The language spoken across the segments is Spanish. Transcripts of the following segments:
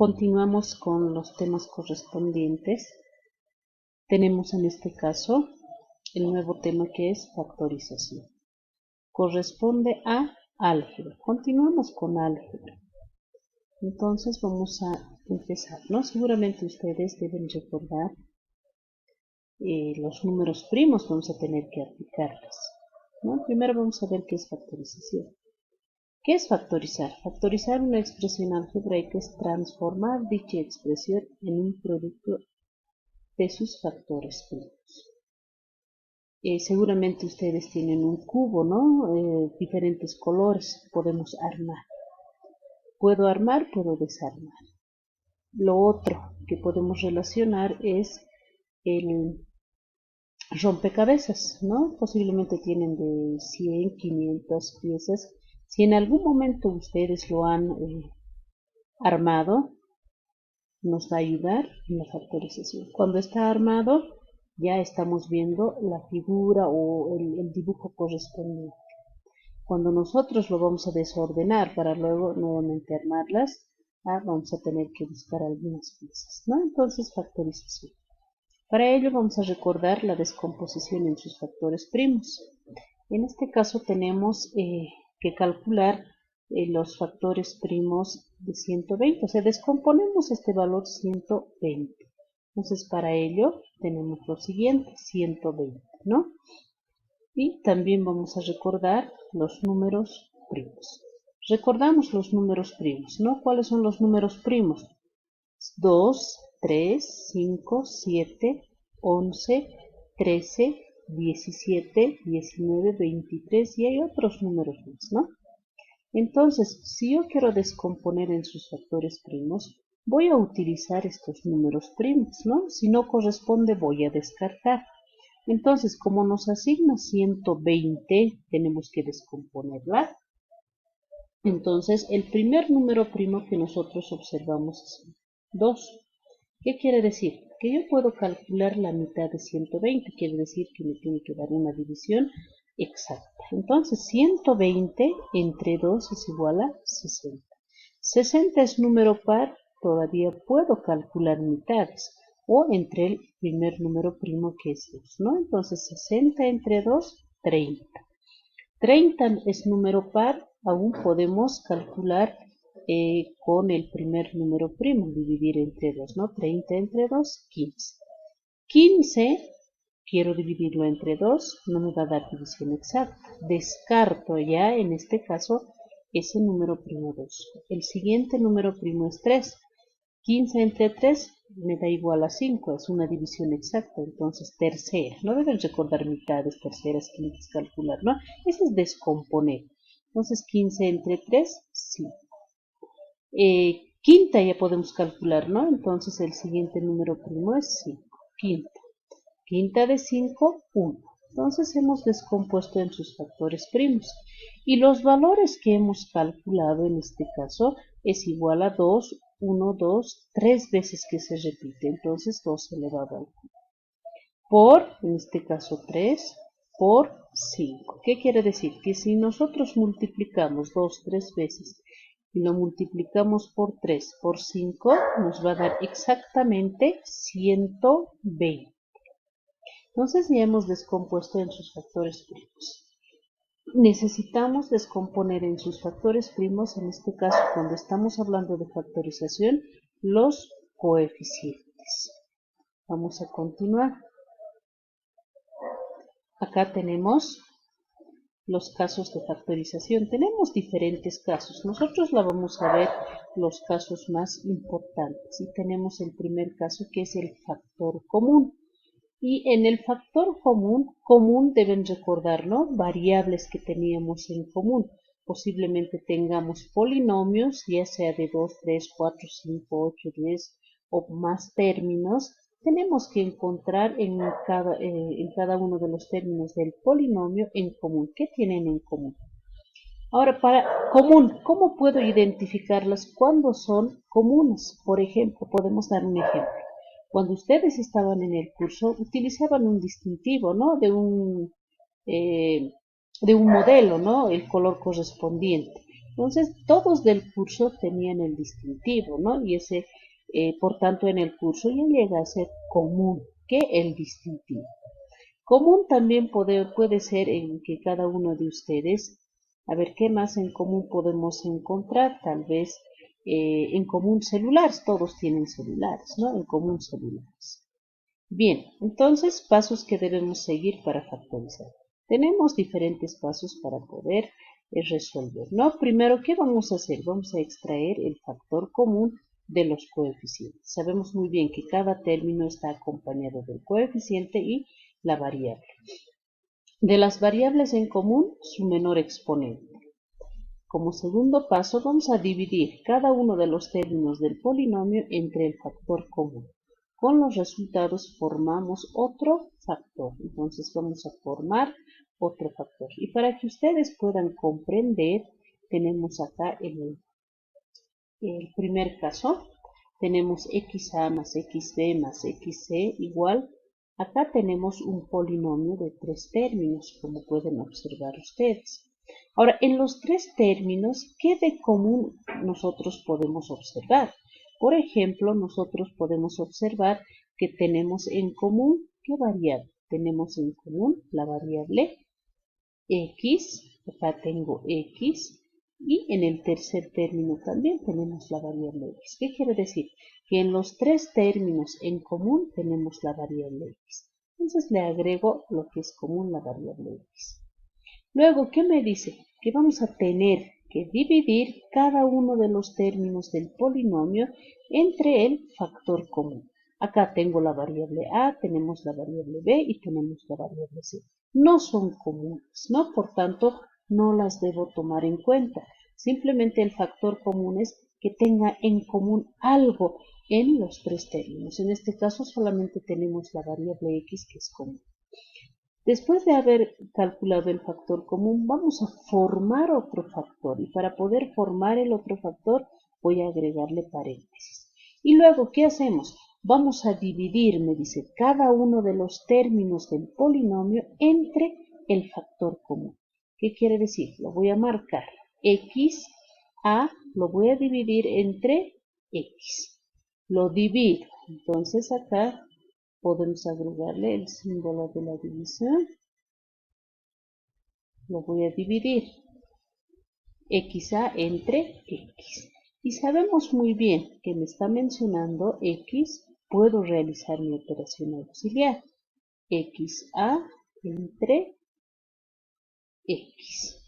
continuamos con los temas correspondientes. Tenemos en este caso el nuevo tema que es factorización. Corresponde a álgebra. Continuamos con álgebra. Entonces vamos a empezar, ¿no? Seguramente ustedes deben recordar los números primos, vamos a tener que aplicarlos, ¿no? Primero vamos a ver qué es factorización. ¿Qué es factorizar? Factorizar una expresión algebraica es transformar dicha expresión en un producto de sus factores primos. Seguramente ustedes tienen un cubo, ¿no? Diferentes colores, podemos armar. Puedo armar, puedo desarmar. Lo otro que podemos relacionar es el rompecabezas, ¿no? Posiblemente tienen de 100, 500 piezas. Si en algún momento ustedes lo han armado, nos va a ayudar en la factorización. Cuando está armado, ya estamos viendo la figura o el dibujo correspondiente. Cuando nosotros lo vamos a desordenar para luego nuevamente armarlas, vamos a tener que buscar algunas piezas, ¿no? Entonces, factorización. Para ello vamos a recordar la descomposición en sus factores primos. En este caso tenemos que calcular los factores primos de 120, o sea, descomponemos este valor 120. Entonces, para ello tenemos lo siguiente, 120, ¿no? Y también vamos a recordar los números primos. Recordamos los números primos, ¿no? ¿Cuáles son los números primos? 2, 3, 5, 7, 11, 13, 17, 19, 23 y hay otros números más, ¿no? Entonces, si yo quiero descomponer en sus factores primos, voy a utilizar estos números primos, ¿no? Si no corresponde, voy a descartar. Entonces, como nos asigna 120, tenemos que descomponerla. Entonces, el primer número primo que nosotros observamos es 2. ¿Qué quiere decir? Que yo puedo calcular la mitad de 120, quiere decir que me tiene que dar una división exacta. Entonces, 120 entre 2 es igual a 60. 60 es número par, todavía puedo calcular mitades, o entre el primer número primo que es 2, ¿no? Entonces, 60 entre 2, 30. 30 es número par, aún podemos calcular con el primer número primo, dividir entre 2, ¿no? 30 entre 2, 15. 15, quiero dividirlo entre 2, no me va a dar división exacta. Descarto ya, en este caso, ese número primo 2. El siguiente número primo es 3. 15 entre 3 me da igual a 5, es una división exacta, entonces tercera. No deben recordar mitades, terceras, quintas, calcular, ¿no? Eso es descomponer. Entonces 15 entre 3, 5. Quinta ya podemos calcular, ¿no? Entonces el siguiente número primo es 5. Quinta. Quinta de 5, 1. Entonces hemos descompuesto en sus factores primos. Y los valores que hemos calculado en este caso es igual a 2, 1, 2, 3 veces que se repite. Entonces 2 elevado al cubo. Por, en este caso 3, por 5. ¿Qué quiere decir? Que si nosotros multiplicamos 2, 3 veces y lo multiplicamos por 3, por 5, nos va a dar exactamente 120. Entonces ya hemos descompuesto en sus factores primos. Necesitamos descomponer en sus factores primos, en este caso cuando estamos hablando de factorización, los coeficientes. Vamos a continuar. Acá tenemos los casos de factorización. Tenemos diferentes casos. Nosotros la vamos a ver los casos más importantes. Y tenemos el primer caso que es el factor común. Y en el factor común deben recordar, ¿no? Variables que teníamos en común. Posiblemente tengamos polinomios, ya sea de 2, 3, 4, 5, 8, 10 o más términos. Tenemos que encontrar en cada uno de los términos del polinomio en común. ¿Qué tienen en común? Ahora, para común, ¿cómo puedo identificarlas cuando son comunes? Por ejemplo, podemos dar un ejemplo. Cuando ustedes estaban en el curso, utilizaban un distintivo, ¿no? De un modelo, ¿no? El color correspondiente. Entonces, todos del curso tenían el distintivo, ¿no? Y ese, por tanto, en el curso ya llega a ser común que el distintivo. Común también puede ser en que cada uno de ustedes, a ver qué más en común podemos encontrar, tal vez en común celulares, todos tienen celulares, ¿no? En común celulares. Bien, entonces pasos que debemos seguir para factorizar. Tenemos diferentes pasos para poder resolver, ¿no? Primero, ¿qué vamos a hacer? Vamos a extraer el factor común de los coeficientes. Sabemos muy bien que cada término está acompañado del coeficiente y la variable. De las variables en común, su menor exponente. Como segundo paso, vamos a dividir cada uno de los términos del polinomio entre el factor común. Con los resultados formamos otro factor. Entonces vamos a formar otro factor. Y para que ustedes puedan comprender, tenemos acá el primer caso. Tenemos xa más xb más xc igual. Acá tenemos un polinomio de 3 términos, como pueden observar ustedes. Ahora, en los 3 términos, ¿qué de común nosotros podemos observar? Por ejemplo, nosotros podemos observar que tenemos en común, ¿qué variable? Tenemos en común la variable x, acá tengo x, y en el tercer término también tenemos la variable x. ¿Qué quiere decir? Que en los 3 términos en común tenemos la variable x. Entonces le agrego lo que es común, la variable x. Luego, ¿qué me dice? Que vamos a tener que dividir cada uno de los términos del polinomio entre el factor común. Acá tengo la variable a, tenemos la variable b y tenemos la variable c. No son comunes, ¿no? Por tanto, no las debo tomar en cuenta. Simplemente el factor común es que tenga en común algo en los 3 términos. En este caso solamente tenemos la variable x que es común. Después de haber calculado el factor común, vamos a formar otro factor. Y para poder formar el otro factor, voy a agregarle paréntesis. Y luego, ¿qué hacemos? Vamos a dividir, me dice, cada uno de los términos del polinomio entre el factor común. ¿Qué quiere decir? Lo voy a marcar. X, A, lo voy a dividir entre X. Lo divido. Entonces acá podemos agregarle el símbolo de la división. Lo voy a dividir xa entre x. Y sabemos muy bien que me está mencionando x, puedo realizar mi operación auxiliar. xa entre x.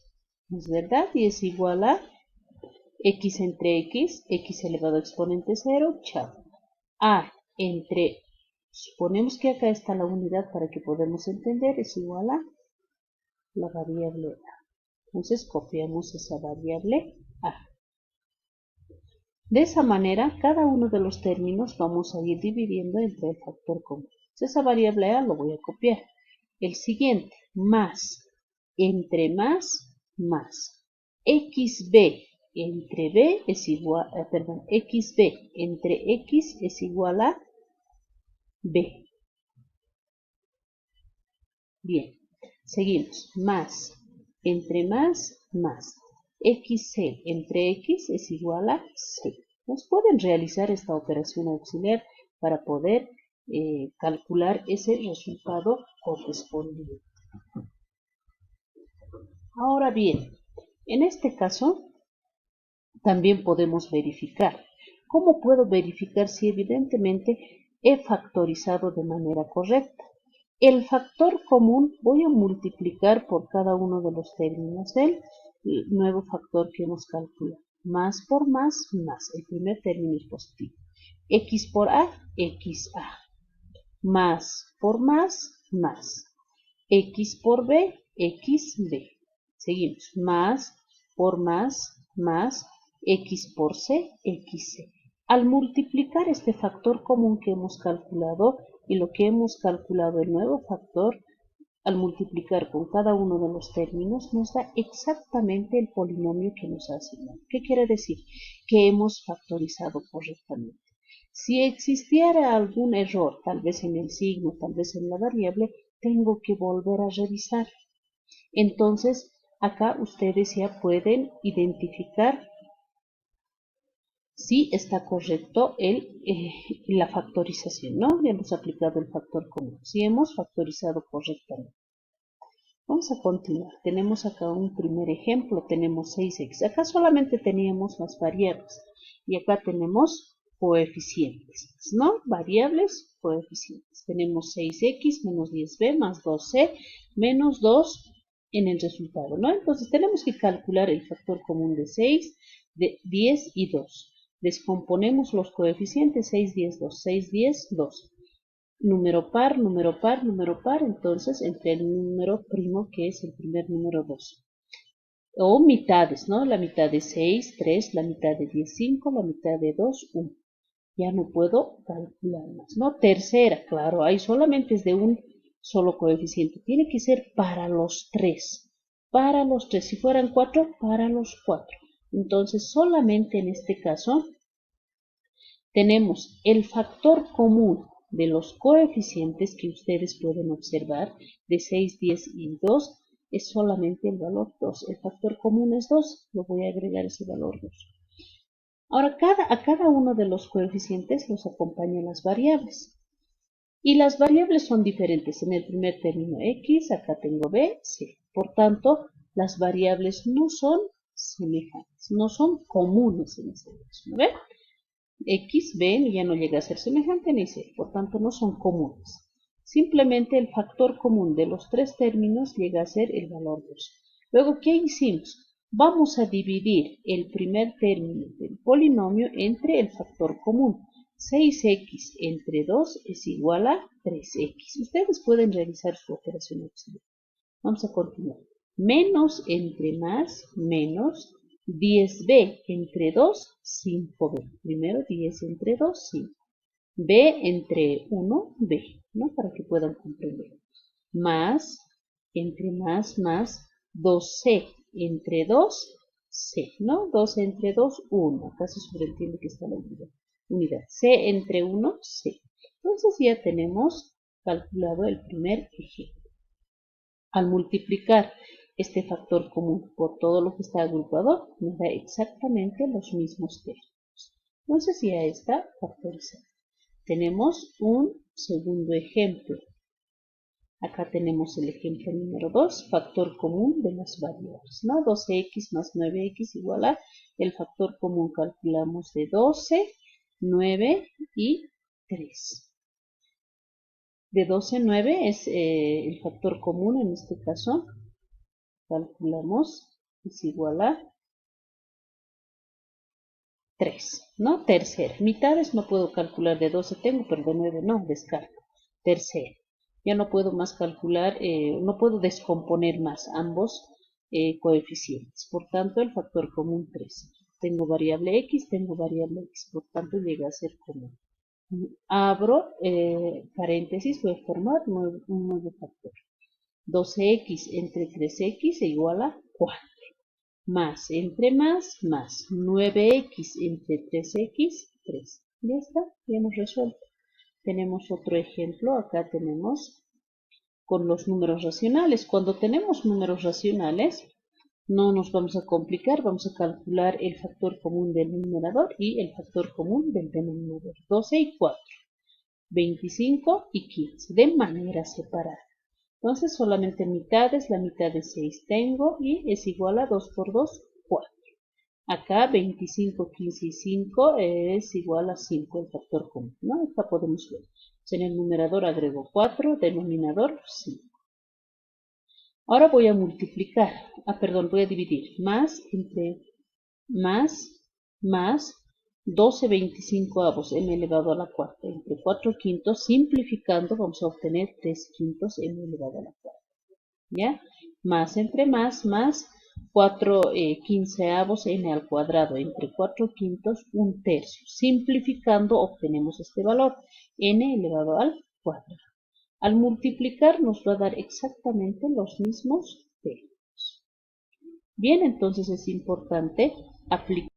¿Es verdad? Y es igual a x entre x elevado a exponente 0, chao. A entre, suponemos que acá está la unidad para que podamos entender, es igual a la variable a. Entonces copiamos esa variable a. De esa manera, cada uno de los términos vamos a ir dividiendo entre el factor común. Entonces, esa variable a lo voy a copiar. El siguiente, más, entre más, xb entre b es igual, xb entre x es igual a b. Bien, seguimos, más, entre más, xc entre x es igual a c. Nos pueden realizar esta operación auxiliar para poder calcular ese resultado correspondiente. Ahora bien, en este caso también podemos verificar. ¿Cómo puedo verificar si evidentemente he factorizado de manera correcta? El factor común voy a multiplicar por cada uno de los términos del nuevo factor que hemos calculado. Más por más. El primer término es positivo. X por A, XA. Más por más. X por B, XB. Seguimos. Más por más. X por C, XC. Al multiplicar este factor común que hemos calculado y lo que hemos calculado el nuevo factor, al multiplicar con cada uno de los términos, nos da exactamente el polinomio que nos ha asignado. ¿Qué quiere decir? Que hemos factorizado correctamente. Si existiera algún error, tal vez en el signo, tal vez en la variable, tengo que volver a revisar. Entonces, acá ustedes ya pueden identificar si está correcto la factorización, ¿no? Ya hemos aplicado el factor común, si hemos factorizado correctamente. Vamos a continuar. Tenemos acá un primer ejemplo, tenemos 6x. Acá solamente teníamos las variables y acá tenemos coeficientes, ¿no? Variables, coeficientes. Tenemos 6x menos 10b más 2c menos 2 en el resultado, ¿no? Entonces tenemos que calcular el factor común de 6, de 10 y 2. Descomponemos los coeficientes 6, 10, 2, 6, 10, 2. Número par, número par, número par, entonces entre el número primo que es el primer número 2. O mitades, ¿no? La mitad de 6, 3, la mitad de 10, 5, la mitad de 2, 1. Ya no puedo calcular más, ¿no? Tercera, claro, ahí solamente es de un solo coeficiente. Tiene que ser para los 3. Para los 3. Si fueran 4, para los 4. Entonces, solamente en este caso tenemos el factor común de los coeficientes que ustedes pueden observar de 6, 10 y 2 es solamente el valor 2. El factor común es 2. Lo voy a agregar ese valor 2. Ahora, a cada uno de los coeficientes los acompañan las variables. Y las variables son diferentes. En el primer término x, acá tengo b, c. Por tanto, las variables no son semejantes, no son comunes en este caso. ¿No ven? X, B ya no llega a ser semejante ni C, por tanto no son comunes. Simplemente el factor común de los tres términos llega a ser el valor 2. Luego, ¿qué hicimos? Vamos a dividir el primer término del polinomio entre el factor común. 6x entre 2 es igual a 3x. Ustedes pueden realizar su operación auxiliar. Vamos a continuar. Menos entre más, menos 10b entre 2, 5b. Primero 10 entre 2, 5. b entre 1, b, ¿no? Para que puedan comprender. Más, entre más, 2c entre 2, c, ¿no? 2 entre 2, 1. Acá se sobreentiende que está la unidad. c entre 1, c. Entonces ya tenemos calculado el primer ejemplo. Al multiplicar este factor común por todo lo que está agrupado, nos da exactamente los mismos términos. Entonces ya está factorizado. Tenemos un segundo ejemplo. Acá tenemos el ejemplo número 2, factor común de las variables, ¿no? 12x más 9x igual a el factor común, calculamos de 12, 9 y 3. De 12, 9 es el factor común en este caso. Calculamos, es igual a 3, ¿no? Tercera. Mitades no puedo calcular, de 12 tengo, pero de 9 no, descarto. Tercera. Ya no puedo más calcular, no puedo descomponer más ambos coeficientes. Por tanto, el factor común 3. Tengo variable x, tengo variable x, por tanto llega a ser común. Abro paréntesis, voy a formar un nuevo factor. 12x entre 3x es igual a 4. Más entre más 9x entre 3x, 3. Ya está, ya hemos resuelto. Tenemos otro ejemplo, acá tenemos con los números racionales. Cuando tenemos números racionales, no nos vamos a complicar, vamos a calcular el factor común del numerador y el factor común del denominador. 12 y 4, 25 y 15, de manera separada. Entonces solamente mitades, la mitad de 6 tengo y es igual a 2 por 2, 4. Acá 25, 15 y 5 es igual a 5, el factor común, ¿no? Acá podemos ver. En el numerador agrego 4, denominador 5. Ahora voy a multiplicar, voy a dividir. Más entre más 12 25avos m elevado a la cuarta entre 4 quintos, simplificando vamos a obtener 3 quintos m elevado a la cuarta. ¿Ya? Más entre más 4 quinceavos n al cuadrado entre 4 quintos, 1 tercio. Simplificando obtenemos este valor, n elevado al cuadrado. Al multiplicar nos va a dar exactamente los mismos términos. Bien, entonces es importante aplicar